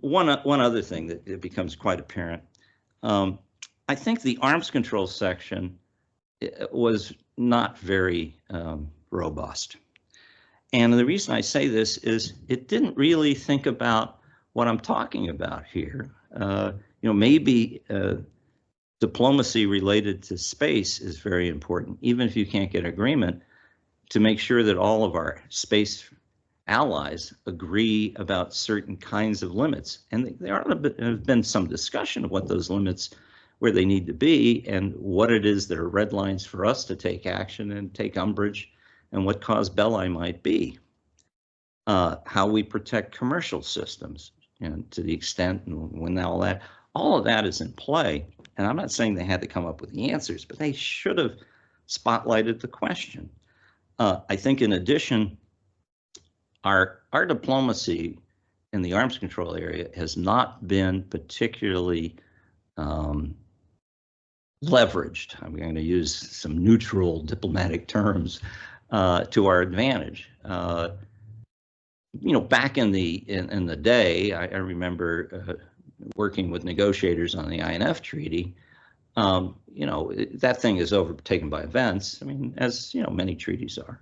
one other thing that it becomes quite apparent. I think the arms control section was not very robust. And the reason I say this is it didn't really think about what I'm talking about here. Maybe diplomacy related to space is very important, even if you can't get agreement, to make sure that all of our space allies agree about certain kinds of limits. And there have been some discussion of what those limits, where they need to be, and what it is that are red lines for us to take action and take umbrage, and what cause belli might be. How we protect commercial systems, and to the extent, and when all of that is in play. And I'm not saying they had to come up with the answers, but they should have spotlighted the question. I think in addition, our diplomacy in the arms control area has not been particularly leveraged. I'm going to use some neutral diplomatic terms to our advantage. Back in the day, I remember working with negotiators on the INF treaty. That thing is overtaken by events. I mean, as many treaties are.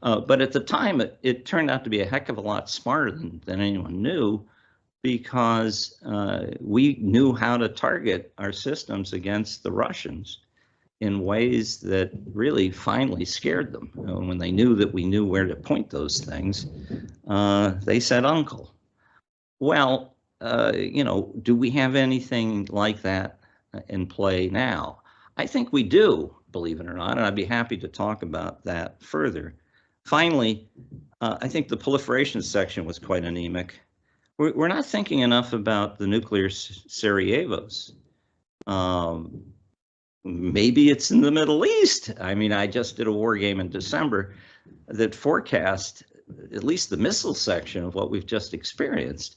But at the time, it turned out to be a heck of a lot smarter than anyone knew, because we knew how to target our systems against the Russians in ways that really finally scared them. When they knew that we knew where to point those things, they said, "Uncle." Well, do we have anything like that in play now? I think we do, believe it or not, and I'd be happy to talk about that further. Finally, I think the proliferation section was quite anemic. We're not thinking enough about the nuclear Sarajevos. Maybe it's in the Middle East. I mean, I just did a war game in December that forecast at least the missile section of what we've just experienced.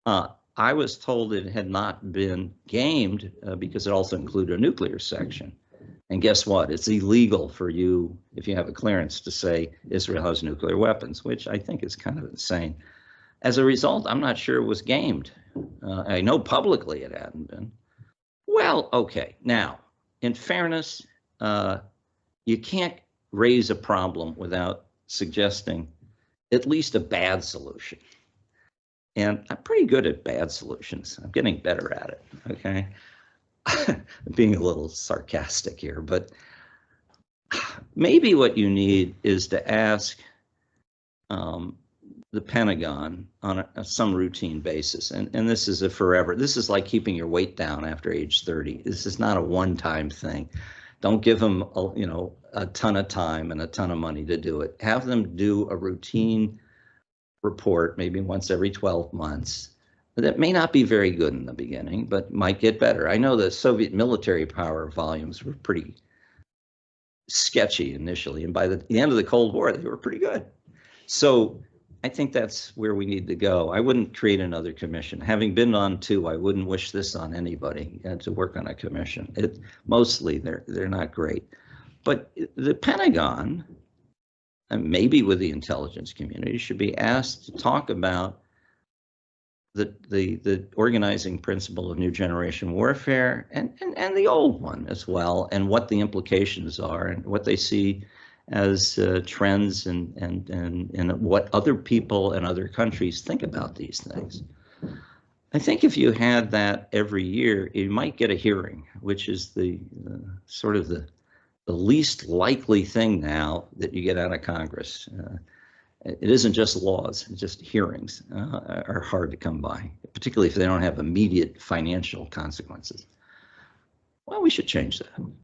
I was told it had not been gamed because it also included a nuclear section. And guess what? It's illegal for you, if you have a clearance, to say Israel has nuclear weapons, which I think is kind of insane. As a result, I'm not sure it was gamed. I know publicly it hadn't been. Well, okay. Now, in fairness, you can't raise a problem without suggesting at least a bad solution. And I'm pretty good at bad solutions. I'm getting better at it, okay? Being a little sarcastic here, but maybe what you need is to ask the Pentagon on some routine basis, and this is a forever. This is like keeping your weight down after age 30. This is not a one-time thing. Don't give them a ton of time and a ton of money to do it. Have them do a routine report, maybe once every 12 months. That may not be very good in the beginning, but might get better. I know the Soviet military power volumes were pretty sketchy initially, and by the end of the Cold War, they were pretty good. So I think that's where we need to go. I wouldn't create another commission. Having been on two, I wouldn't wish this on anybody to work on a commission. Mostly they're not great. But the Pentagon, and maybe with the intelligence community, should be asked to talk about the organizing principle of new generation warfare and the old one as well, and what the implications are and what they see as trends and what other people and other countries think about these things. I think if you had that every year, you might get a hearing, which is the sort of the least likely thing now that you get out of Congress. It isn't just laws, it's just hearings are hard to come by, particularly if they don't have immediate financial consequences. Well, we should change that.